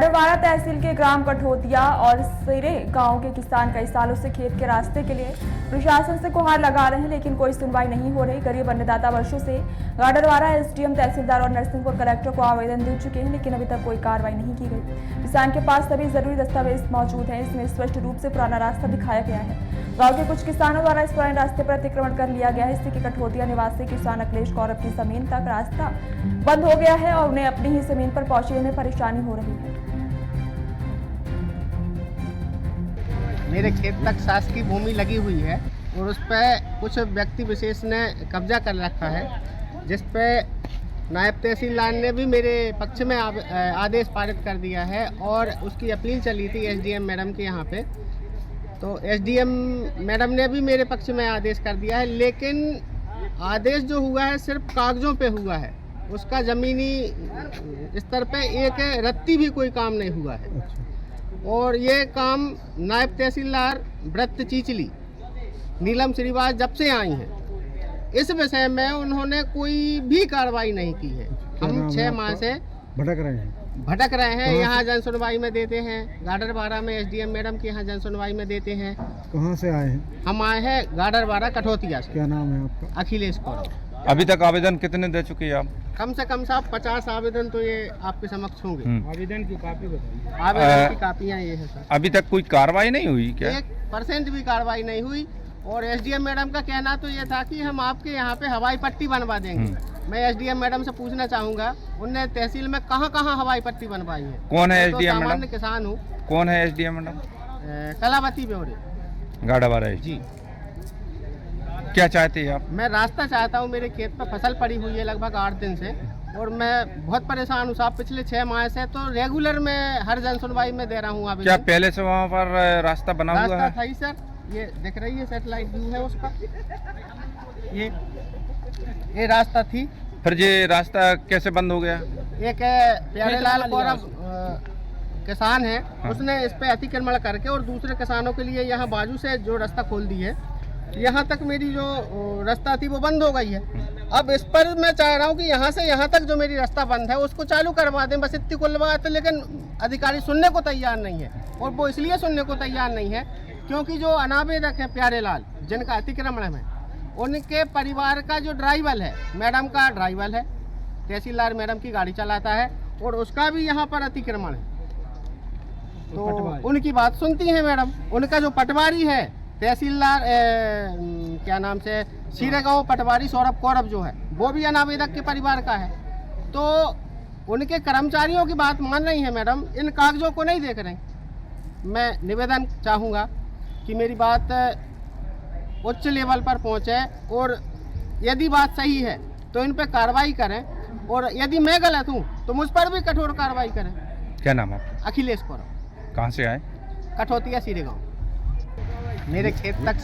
गाडरवाड़ा तहसील के ग्राम कठोतिया और सिरे गांव के किसान कई सालों से खेत के रास्ते के लिए प्रशासन से गुहार लगा रहे हैं, लेकिन कोई सुनवाई नहीं हो रही। गरीब अन्नदाता वर्षों से गाडरवाड़ा एसडीएम, तहसीलदार और नरसिंहपुर कलेक्टर को आवेदन दे चुके हैं, लेकिन अभी तक कोई कार्रवाई नहीं की गई। किसान के पास सभी जरूरी दस्तावेज मौजूद हैं। इसमें स्पष्ट रूप से पुराना रास्ता दिखाया गया है। गांव के कुछ किसानों द्वारा इस पुराने रास्ते पर अतिक्रमण कर लिया गया है। इससे कि कठोतिया निवासी किसान अखिलेश गौरव की जमीन तक रास्ता बंद हो गया है और उन्हें अपनी ही जमीन पर पहुंचने में परेशानी हो रही है। मेरे खेत तक शासकीय भूमि लगी हुई है और उस पर कुछ व्यक्ति विशेष ने कब्जा कर रखा है, जिस पे नायब तहसीलदार ने भी मेरे पक्ष में आदेश पारित कर दिया है और उसकी अपील चली थी एसडीएम मैडम के यहाँ पे। तो एसडीएम मैडम ने भी मेरे पक्ष में आदेश कर दिया है, लेकिन आदेश जो हुआ है सिर्फ कागजों पे हुआ है, उसका ज़मीनी स्तर पे एक रत्ती भी कोई काम नहीं हुआ है। और ये काम नायब तहसीलदार व्रत चीचली नीलम श्रीवास जब से आई हैं, इस विषय में उन्होंने कोई भी कार्रवाई नहीं की है। हम 6 माह से भटक रहे हैं। यहाँ जन सुनवाई में देते हैं, गाडरवाड़ा में एसडीएम मैडम के यहाँ जन सुनवाई में देते हैं। कहाँ से आए हैं? हम आए हैं गाडरवाड़ा कठोतिया से। क्या नाम है आपका? अखिलेश गौरव। अभी तक आवेदन कितने दे चुके हैं आप? कम से कम साहब 50 आवेदन तो ये आपके समक्ष होंगे। आवेदन की कॉपी बताइए। आवेदन की कापियाँ ये है सर। अभी तक कोई कार्रवाई नहीं हुई क्या? 1% भी कार्रवाई नहीं हुई। और एसडीएम मैडम का कहना तो ये था कि हम आपके यहाँ पे हवाई पट्टी बनवा देंगे। मैं एसडीएम मैडम से पूछना चाहूँगा, उनने तहसील में कहाँ कहाँ हवाई पट्टी बनवाई है? कौन है तो एसडीएम सामान्य मैडम? किसान हूँ। कौन है एसडीएम मैडम? कलावती ब्योरे गाडरवाड़ा जी। क्या चाहते हैं आप? मैं रास्ता चाहता हूँ। मेरे खेत पर फसल पड़ी हुई है लगभग 8 दिन से और मैं बहुत परेशान हूँ साहब। पिछले 6 माह से तो रेगुलर मैं हर जन सुनवाई में दे रहा हूँ। अभी क्या पहले से वहाँ पर रास्ता बना हुआ है? था ही सर, ये दिख रही है सैटेलाइट व्यू है उसका। ये रास्ता थी। फिर ये रास्ता कैसे बंद हो गया? एक प्यारेलाल गौरव किसान है, उसने इस पे अतिक्रमण करके और दूसरे किसानों के लिए यहाँ बाजू से जो रास्ता खोल दी है, यहाँ तक मेरी जो रास्ता थी वो बंद हो गई है। अब इस पर मैं चाह रहा हूँ कि यहाँ से यहाँ तक जो मेरी रास्ता बंद है उसको चालू करवा दें, बस इतनी कुल बात है। लेकिन अधिकारी सुनने को तैयार नहीं है और वो इसलिए सुनने को तैयार नहीं है क्योंकि जो अनावेदक है प्यारेलाल, जिनका अतिक्रमण है, उनके परिवार का जो ड्राइवर है, मैडम का ड्राइवर है, तहसीलदार मैडम की गाड़ी चलाता है और उसका भी यहाँ पर अतिक्रमण है। तो उनकी बात सुनती हैं मैडम। उनका जो पटवारी है तहसीलदार क्या नाम से सीरेगांव पटवारी सौरभ गौरव जो है, वो भी अनावेदक के परिवार का है। तो उनके कर्मचारियों की बात मान रही है मैडम, इन कागजों को नहीं देख रहे। मैं निवेदन चाहूँगा कि मेरी बात उच्च लेवल पर पहुँचे और यदि बात सही है तो इन पर कार्रवाई करें और यदि मैं गलत हूँ तो मुझ पर भी कठोर कार्रवाई करें। क्या नाम है आपका? अखिलेश गौरव। कहाँ से आए? कठोतिया सीरेगांव। मेरे खेत तक